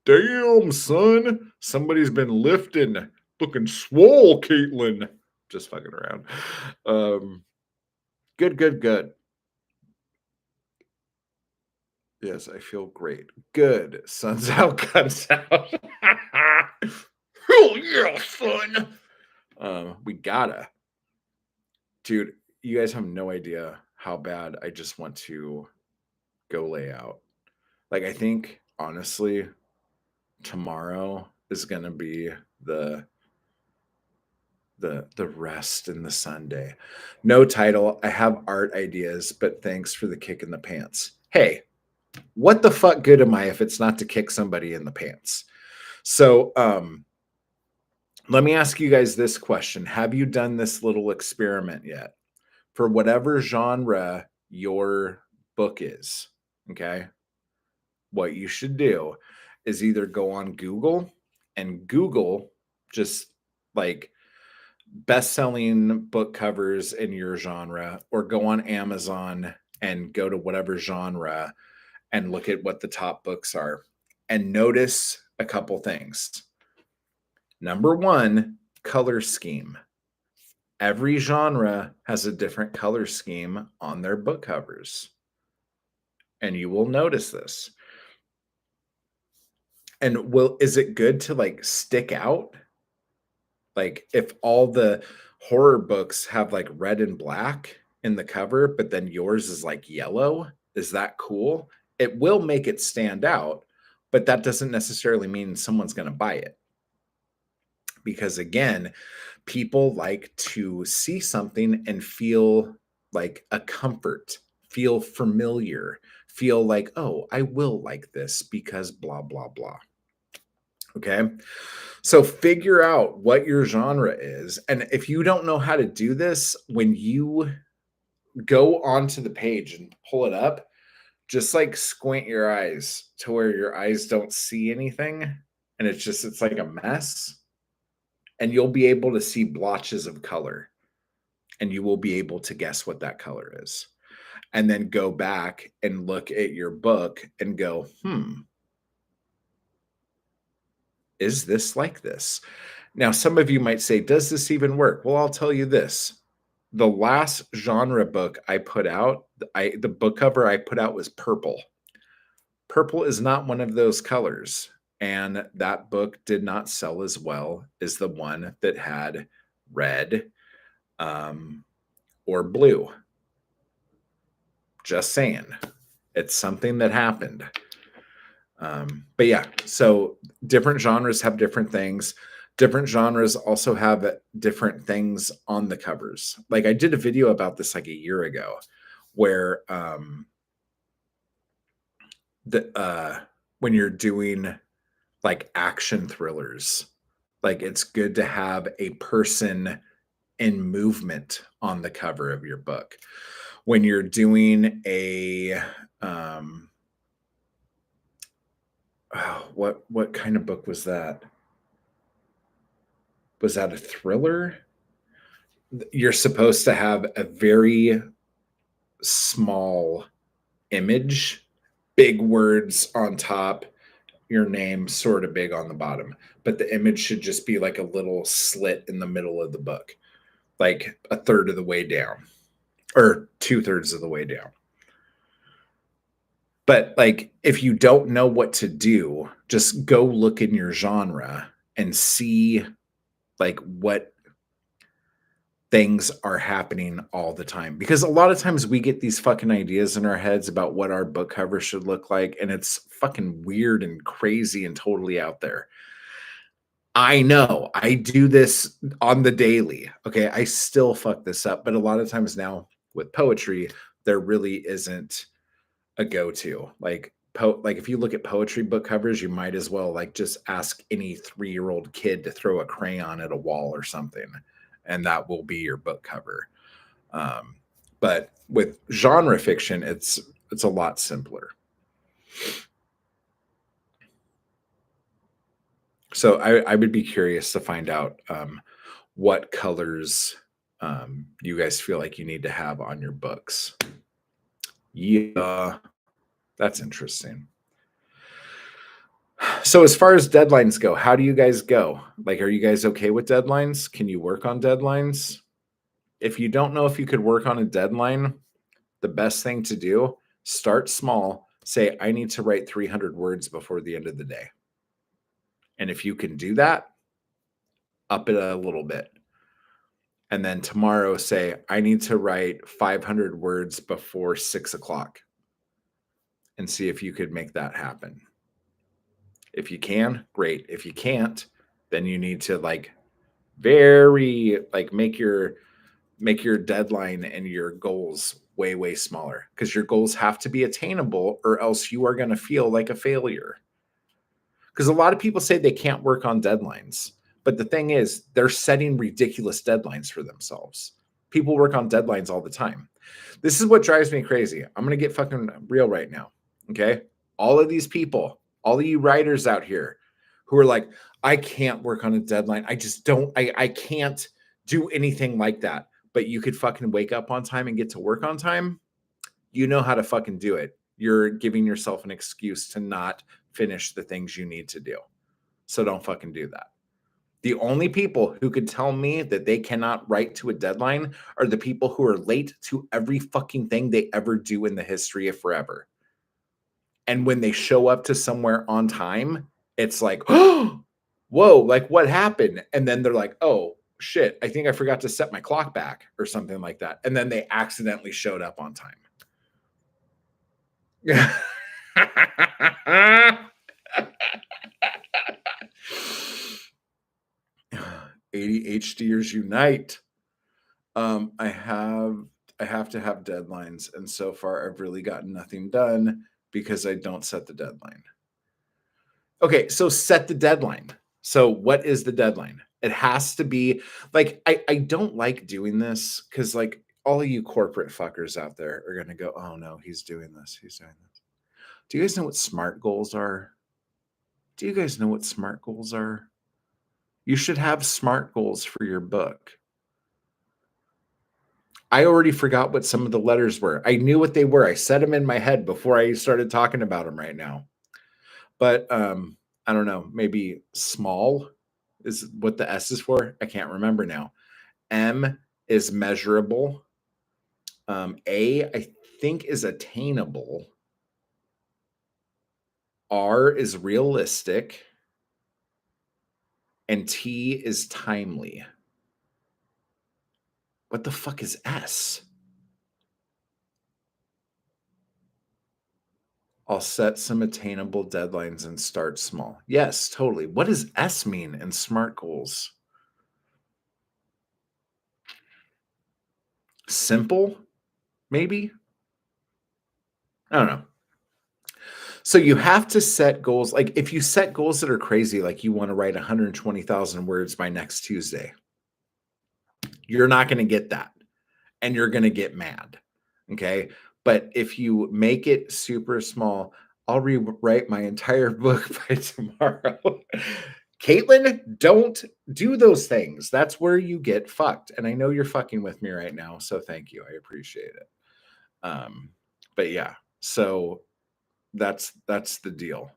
Damn, son. Somebody's been lifting. Looking swole, Caitlin. Just fucking around. Good. Yes, I feel great. Good. Sun's out, guns out. Hell yeah, son. We gotta. Dude, you guys have no idea how bad I just want to go lay out. Like, I think, honestly, tomorrow is going to be the rest and the Sunday. No title. I have art ideas, but thanks for the kick in the pants. Hey, what the fuck good am I if it's not to kick somebody in the pants? So let me ask you guys this question. Have you done this little experiment yet? For whatever genre your book is, okay? What you should do is either go on Google and Google just like best-selling book covers in your genre, or go on Amazon and go to whatever genre and look at what the top books are and notice a couple things. Number one, color scheme. Every genre has a different color scheme on their book covers. And you will notice this. And is it good to like stick out? Like if all the horror books have like red and black in the cover, but then yours is like yellow, is that cool? It will make it stand out, but that doesn't necessarily mean someone's going to buy it. Because again, people like to see something and feel like a comfort, feel familiar, feel like, oh, I will like this because blah, blah, blah. Okay. So figure out what your genre is. And if you don't know how to do this, when you go onto the page and pull it up, just like squint your eyes to where your eyes don't see anything. And it's like a mess. And you'll be able to see blotches of color. And you will be able to guess what that color is. And then go back and look at your book and go, is this like this? Now, some of you might say, does this even work? Well, I'll tell you this. The last genre book I put out, the book cover I put out was purple. Purple is not one of those colors. And that book did not sell as well as the one that had red or blue. Just saying. It's something that happened. But yeah, so different genres have different things. Different genres also have different things on the covers. Like I did a video about this like a year ago where when you're doing like action thrillers, like it's good to have a person in movement on the cover of your book. When you're doing a what kind of book was that? Was that a thriller? You're supposed to have a very small image, big words on top, your name sort of big on the bottom, but the image should just be like a little slit in the middle of the book, like a third of the way down or 2/3 of the way down. But like if you don't know what to do, just go look in your genre and see like what things are happening all the time, because a lot of times we get these fucking ideas in our heads about what our book cover should look like, and it's fucking weird and crazy and totally out there. I know I do this on the daily. Okay, I still fuck this up, but a lot of times now with poetry, there really isn't a go-to. Like if you look at poetry book covers, you might as well like just ask any 3-year-old kid to throw a crayon at a wall or something, and that will be your book cover. But with genre fiction, it's a lot simpler. So I would be curious to find out what colors you guys feel like you need to have on your books. Yeah, that's interesting. So as far as deadlines go, how do you guys go? Like, are you guys okay with deadlines? Can you work on deadlines? If you don't know if you could work on a deadline, the best thing to do, start small. Say, I need to write 300 words before the end of the day. And if you can do that, up it a little bit. And then tomorrow say, I need to write 500 words before 6 o'clock, and see if you could make that happen. If you can, great. If you can't, then you need to like Very like make your deadline and your goals way, way smaller, because your goals have to be attainable or else you are going to feel like a failure. Because a lot of people say they can't work on deadlines. But the thing is, they're setting ridiculous deadlines for themselves. People work on deadlines all the time. This is what drives me crazy. I'm going to get fucking real right now. Okay. All of these people, all of you writers out here who are like, I can't work on a deadline. I just don't, I can't do anything like that. But you could fucking wake up on time and get to work on time. You know how to fucking do it. You're giving yourself an excuse to not finish the things you need to do. So don't fucking do that. The only people who could tell me that they cannot write to a deadline are the people who are late to every fucking thing they ever do in the history of forever. And when they show up to somewhere on time, it's like, oh, whoa, like what happened? And then they're like, oh, shit, I think I forgot to set my clock back or something like that. And then they accidentally showed up on time. ADHDers unite. I have to have deadlines, and so far I've really gotten nothing done because I don't set the deadline. Okay, so set the deadline. So what is the deadline? It has to be like I don't like doing this because like all of you corporate fuckers out there are gonna go, oh no, he's doing this, he's doing this. Do you guys know what SMART goals are? Do you guys know what SMART goals are? You should have SMART goals for your book. I already forgot what some of the letters were. I knew what they were. I said them in my head before I started talking about them right now. But I don't know, maybe small is what the S is for. I can't remember now. M is measurable. A, I think, is attainable. R is realistic. And T is timely. What the fuck is S? I'll set some attainable deadlines and start small. Yes, totally. What does S mean in SMART goals? Simple, maybe? I don't know. So you have to set goals. Like if you set goals that are crazy, like you want to write 120,000 words by next Tuesday, you're not going to get that. And you're going to get mad. Okay. But if you make it super small, I'll rewrite my entire book by tomorrow. Caitlin, don't do those things. That's where you get fucked. And I know you're fucking with me right now. So thank you. I appreciate it. But yeah, so that's the deal.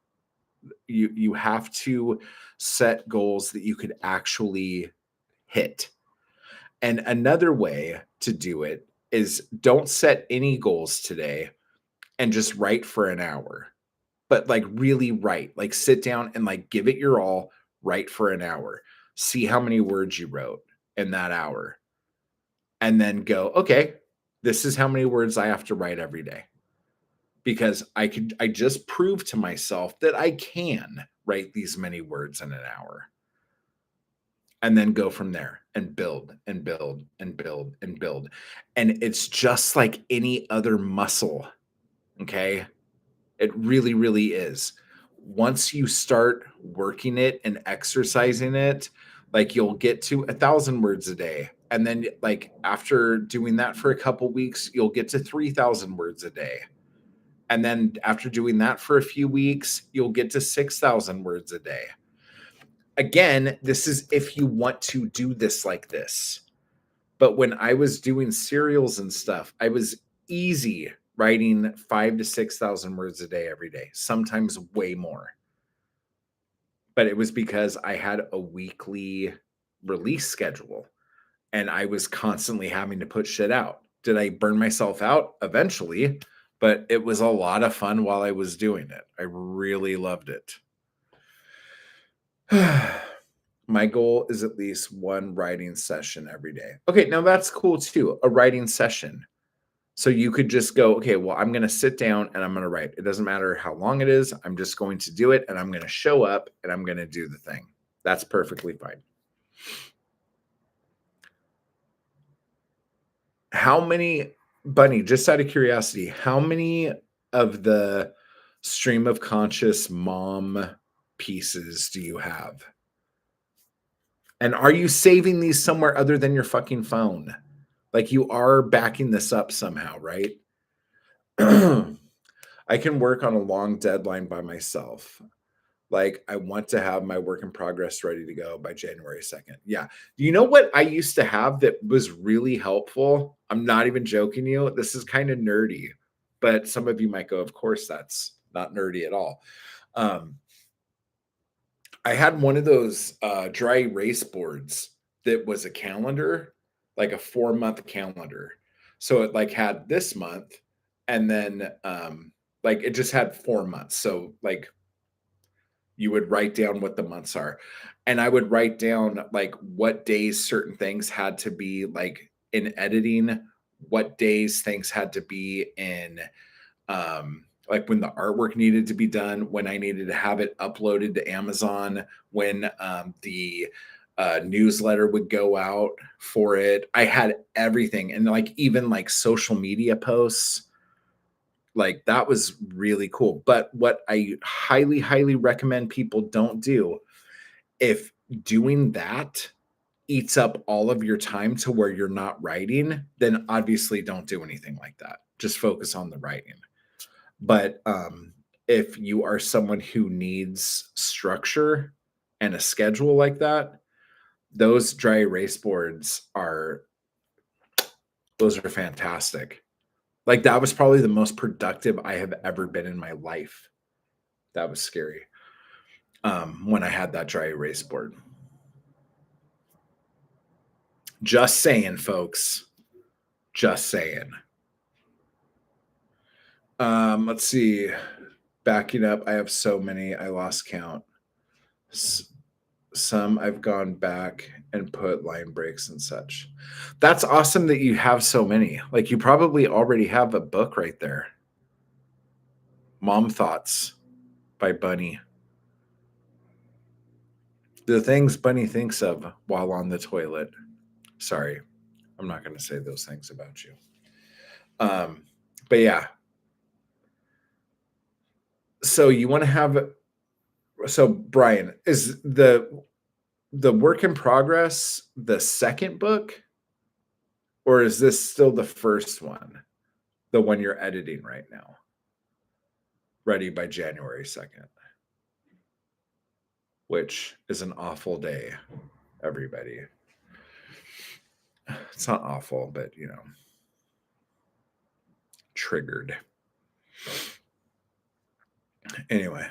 You have to set goals that you could actually hit. And another way to do it is don't set any goals today and just write for an hour. But like really write, like sit down and like give it your all, write for an hour. See how many words you wrote in that hour. And then go, okay, this is how many words I have to write every day. Because I just proved to myself that I can write these many words in an hour. And then go from there and build and build and build and build. And it's just like any other muscle. Okay. It really, really is. Once you start working it and exercising it, like you'll get to 1,000 words a day. And then like after doing that for a couple weeks, you'll get to 3,000 words a day. And then after doing that for a few weeks, you'll get to 6,000 words a day. Again, this is if you want to do this like this. But when I was doing serials and stuff, I was easy writing 5,000 to 6,000 words a day every day, sometimes way more. But it was because I had a weekly release schedule and I was constantly having to put shit out. Did I burn myself out? Eventually, but it was a lot of fun while I was doing it. I really loved it. My goal is at least one writing session every day. Okay, now that's cool too, a writing session. So you could just go, okay, well, I'm going to sit down and I'm going to write. It doesn't matter how long it is. I'm just going to do it and I'm going to show up and I'm going to do the thing. That's perfectly fine. How many, Bunny, just out of curiosity, how many of the stream of conscious mom pieces do you have? And are you saving these somewhere other than your fucking phone? Like you are backing this up somehow, right? I can work on a long deadline by myself. Like I want to have my work in progress ready to go by January 2nd. Yeah. You know what I used to have that was really helpful? I'm not even joking you. This is kind of nerdy, but some of you might go, of course, that's not nerdy at all. Um, I had one of those dry erase boards that was a calendar, like a 4-month calendar. So it like had this month and then like it just had 4 months. So like you would write down what the months are. And I would write down like what days certain things had to be like in editing, what days things had to be in like when the artwork needed to be done, when I needed to have it uploaded to Amazon, when the newsletter would go out for it. I had everything. And like even like social media posts, like that was really cool. But what I highly, highly recommend people don't do, if doing that eats up all of your time to where you're not writing, then obviously don't do anything like that. Just focus on the writing. But if you are someone who needs structure and a schedule like that, those dry erase boards are those are fantastic. Like that was probably the most productive I have ever been in my life. That was scary. When I had that dry erase board. Just saying, folks. Just saying. Let's see. Backing up, I have so many, I lost count. Some I've gone back and put line breaks and such. That's awesome that you have so many. Like you probably already have a book right there. Mom Thoughts by Bunny. The things Bunny thinks of while on the toilet. Sorry, I'm not going to say those things about you. But yeah. So you want to have, so Brian, is the work in progress the second book, or is this still the first one, the one you're editing right now, ready by January 2nd, which is an awful day, everybody. It's not awful, but you know, triggered. Anyway,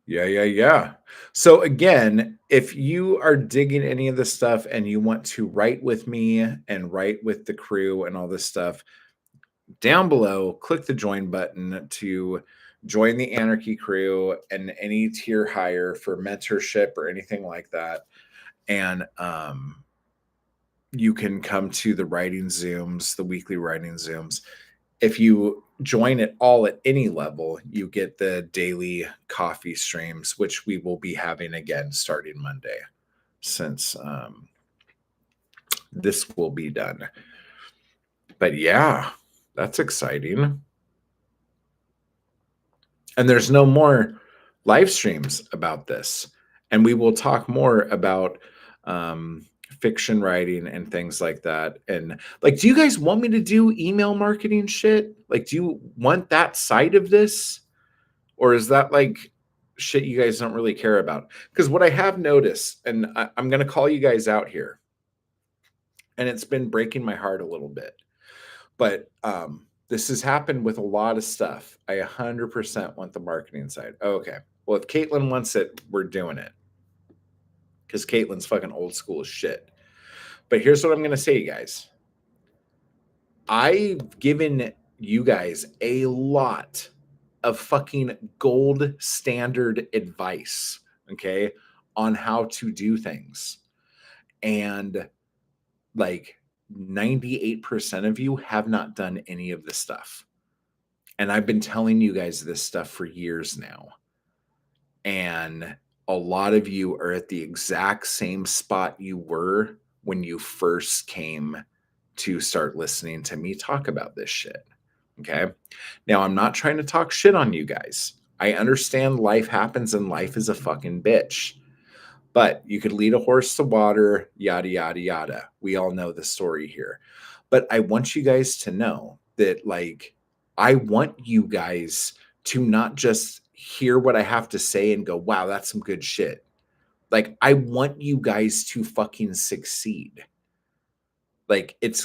yeah. So again, if you are digging any of this stuff and you want to write with me and write with the crew and all this stuff, down below, click the join button to join the Anarchy crew and any tier higher for mentorship or anything like that. And you can come to the writing Zooms, the weekly writing Zooms. If you join it all at any level, you get the daily coffee streams, which we will be having again starting Monday, since this will be done. But yeah, that's exciting. And there's no more live streams about this. And we will talk more about fiction writing and things like that. And like, do you guys want me to do email marketing shit? Like, do you want that side of this? Or is that like shit you guys don't really care about? Because what I have noticed, and I'm going to call you guys out here, and it's been breaking my heart a little bit, but this has happened with a lot of stuff. I 100% want the marketing side. Oh, okay. Well, if Caitlin wants it, we're doing it. Because Caitlin's fucking old school as shit. But here's what I'm going to say, you guys. I've given you guys a lot of fucking gold standard advice, okay, on how to do things. And like 98% of you have not done any of this stuff. And I've been telling you guys this stuff for years now. And a lot of you are at the exact same spot you were when you first came to start listening to me talk about this shit. Okay. Now, I'm not trying to talk shit on you guys. I understand life happens and life is a fucking bitch. But you could lead a horse to water, yada, yada, yada. We all know the story here. But I want you guys to know that, like, I want you guys to not just hear what I have to say and go, wow, that's some good shit. Like, I want you guys to fucking succeed. Like, it's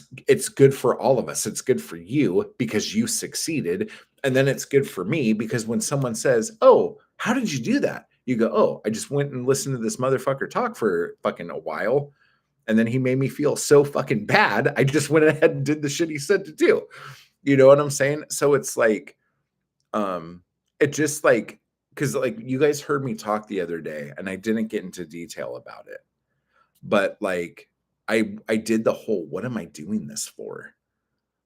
good for all of us. It's good for you because you succeeded. And then it's good for me because when someone says, oh, how did you do that? You go, oh, I just went and listened to this motherfucker talk for fucking a while. And then he made me feel so fucking bad. I just went ahead and did the shit he said to do. You know what I'm saying? So it's like, it just like, because like you guys heard me talk the other day and I didn't get into detail about it. But like I did the whole what am I doing this for?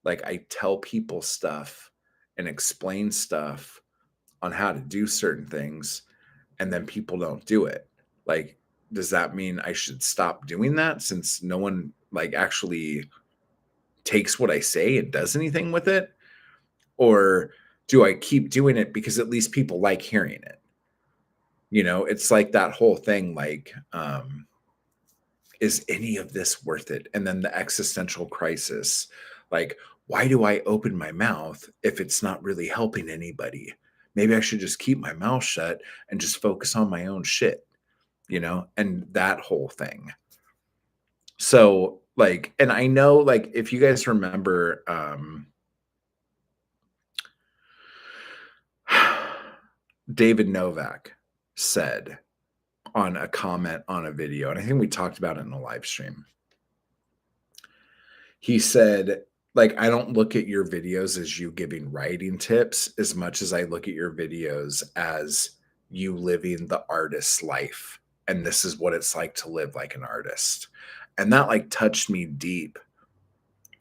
Like I tell people stuff and explain stuff on how to do certain things and then people don't do it. Like does that mean I should stop doing that since no one like actually takes what I say and does anything with it? Or do I keep doing it because at least people like hearing it? You know, it's like that whole thing like is any of this worth it? And then the existential crisis, like, why do I open my mouth if it's not really helping anybody? Maybe I should just keep my mouth shut and just focus on my own shit, you know, and that whole thing. So, like, and I know, like, if you guys remember, David Novak said on a comment on a video, and I think we talked about it in a live stream. He said, like, I don't look at your videos as you giving writing tips as much as I look at your videos as you living the artist's life. And this is what it's like to live like an artist. And that like touched me deep.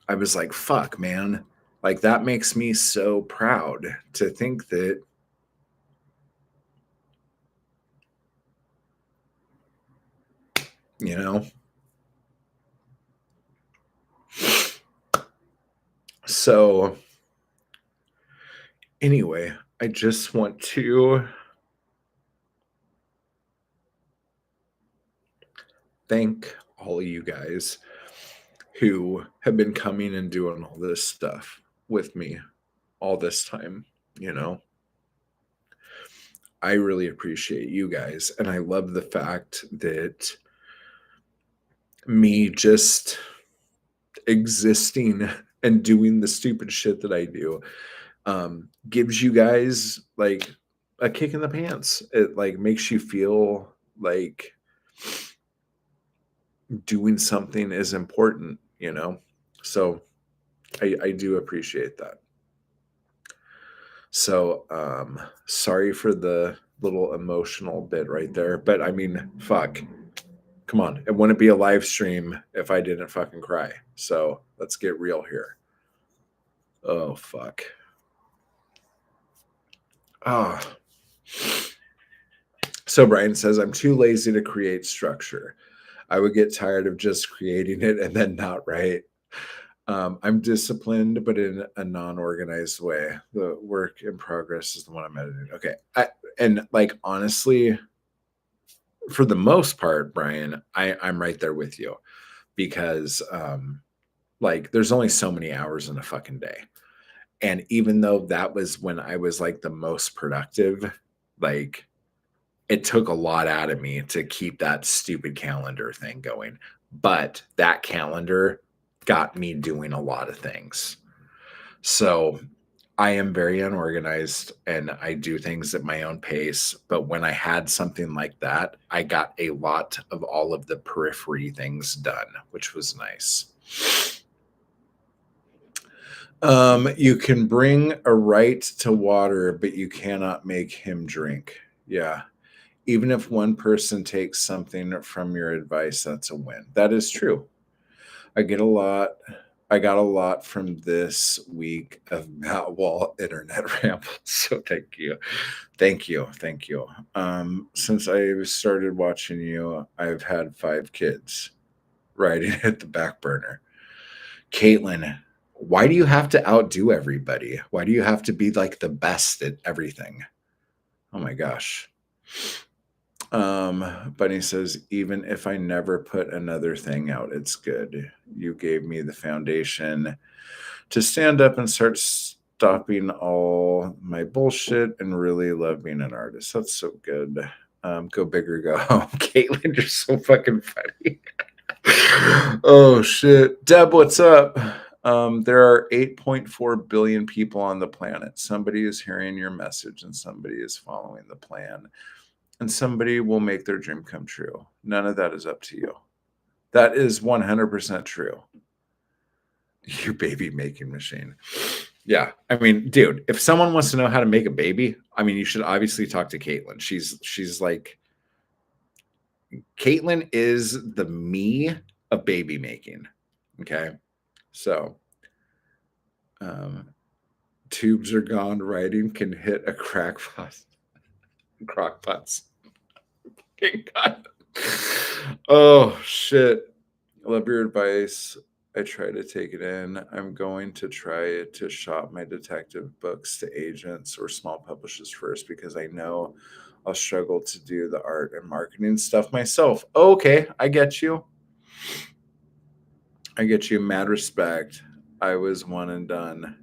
I was like, fuck, man. Like, that makes me so proud to think that, you know. So, anyway, I just want to thank all of you guys who have been coming and doing all this stuff with me all this time, you know. I really appreciate you guys. And I love the fact that me just existing and doing the stupid shit that I do gives you guys like a kick in the pants. It like makes you feel like doing something is important, you know? So I do appreciate that. So sorry for the little emotional bit right there. But I mean, fuck. Come on. It wouldn't be a live stream if I didn't fucking cry. So let's get real here. Oh fuck. Oh. So Brian says, I'm too lazy to create structure. I would get tired of just creating it and then not write. I'm disciplined, but in a non-organized way. The work in progress is the one I'm editing. Okay. And like, honestly, for the most part, Brian, I'm right there with you because, like, there's only so many hours in a fucking day. And even though that was when I was like the most productive, like, it took a lot out of me to keep that stupid calendar thing going. But that calendar got me doing a lot of things. So I am very unorganized and I do things at my own pace. But when I had something like that, I got a lot of all of the periphery things done, which was nice. You can bring a right to water, but you cannot make him drink. Yeah. Even if one person takes something from your advice, that's a win. That is true. I got a lot from this week of Matt Wall internet rambles. So thank you. Thank you. Thank you. Since I started watching you, I've had 5 kids. writing at the back burner. Caitlin, why do you have to outdo everybody? Why do you have to be like the best at everything? Oh my gosh. Bunny says, even if I never put another thing out, it's good. You gave me the foundation to stand up and start stopping all my bullshit and really love being an artist. That's so good. Go big or go home. Caitlin, you're so fucking funny. Oh shit. Deb, what's up? There are 8.4 billion people on the planet. Somebody is hearing your message and somebody is following the plan. And somebody will make their dream come true. None of that is up to you. That is 100% true. You baby making machine. Yeah. I mean, dude, if someone wants to know how to make a baby, I mean, you should obviously talk to Caitlin. She's like, Caitlin is the me of baby making. Okay. So, tubes are gone. Writing can hit a crackpot. Crockpots. God. Oh shit. I love your advice. I try to take it in. I'm going to try to shop my detective books to agents or small publishers first because I know I'll struggle to do the art and marketing stuff myself. Okay, I get you. I get you. Mad respect. I was one and done.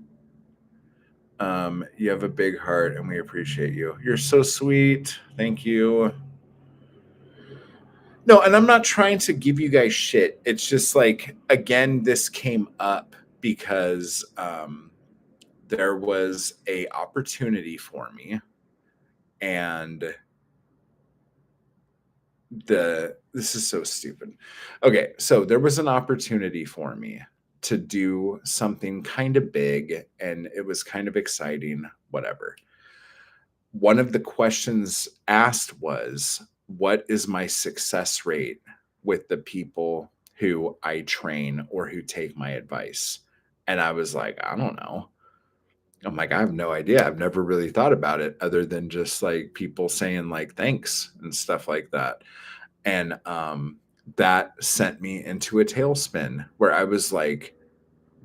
You have a big heart and we appreciate you. You're so sweet. Thank you. No, and I'm not trying to give you guys shit. It's just like, again, this came up because there was a opportunity for me, and this is so stupid. Okay, so there was an opportunity for me to do something kind of big, and it was kind of exciting, whatever. One of the questions asked was, what is my success rate with the people who I train or who take my advice? And I was like, I don't know. I'm like, I have no idea. I've never really thought about it other than just like people saying like thanks and stuff like that. And that sent me into a tailspin where I was like,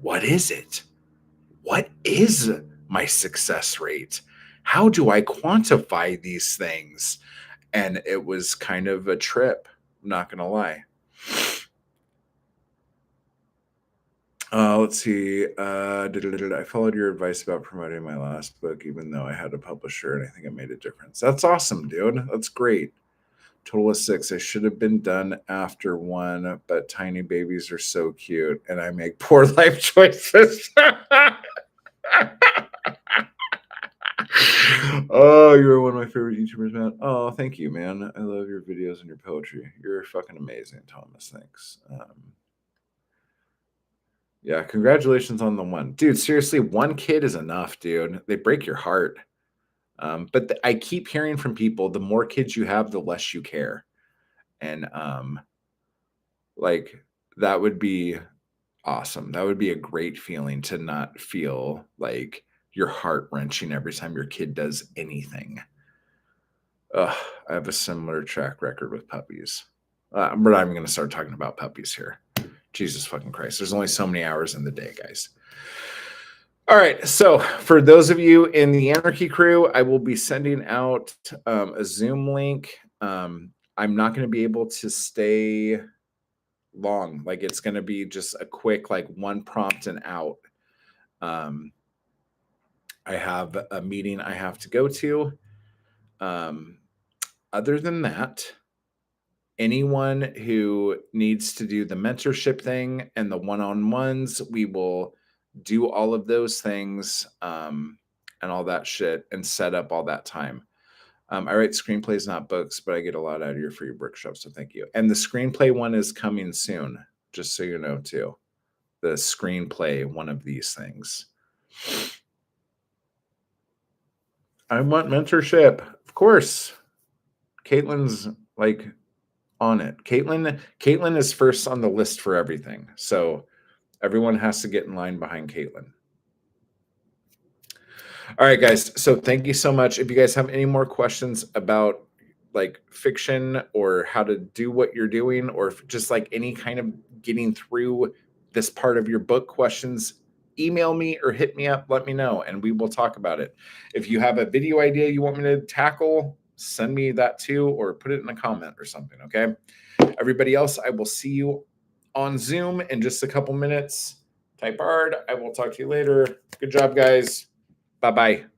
what is it? What is my success rate? How do I quantify these things? And it was kind of a trip, I'm not going to lie. Let's see. I followed your advice about promoting my last book, even though I had a publisher, and I think it made a difference. That's awesome, dude. That's great. Total of 6. I should have been done after 1, but tiny babies are so cute, and I make poor life choices. Oh, you're one of my favorite YouTubers, man. Oh, thank you, man. I love your videos and your poetry. You're fucking amazing, Thomas. Thanks. Yeah, congratulations on the 1. Dude, seriously, 1 kid is enough, dude. They break your heart. But I keep hearing from people, the more kids you have, the less you care. And like that would be awesome. That would be a great feeling to not feel like your heart wrenching every time your kid does anything. I have a similar track record with puppies. We're not even going to start talking about puppies here. Jesus fucking Christ. There's only so many hours in the day, guys. All right. So for those of you in the Anarchy crew, I will be sending out a Zoom link. I'm not going to be able to stay long. Like it's going to be just a quick, like 1 prompt and out. I have a meeting I have to go to. Other than that, anyone who needs to do the mentorship thing and the one-on-ones, we will do all of those things and all that shit and set up all that time. I write screenplays, not books, but I get a lot out of your free workshop, so thank you. And the screenplay one is coming soon, just so you know, too. The screenplay, one of these things. I want mentorship, of course. Caitlin's like on it. Caitlin is first on the list for everything. So everyone has to get in line behind Caitlin. All right, guys. So thank you so much. If you guys have any more questions about like fiction or how to do what you're doing, or just like any kind of getting through this part of your book questions, email me or hit me up, let me know, and we will talk about it. If you have a video idea you want me to tackle, send me that too, or put it in a comment or something, okay? Everybody else, I will see you on Zoom in just a couple minutes. Type hard. I will talk to you later. Good job, guys. Bye-bye.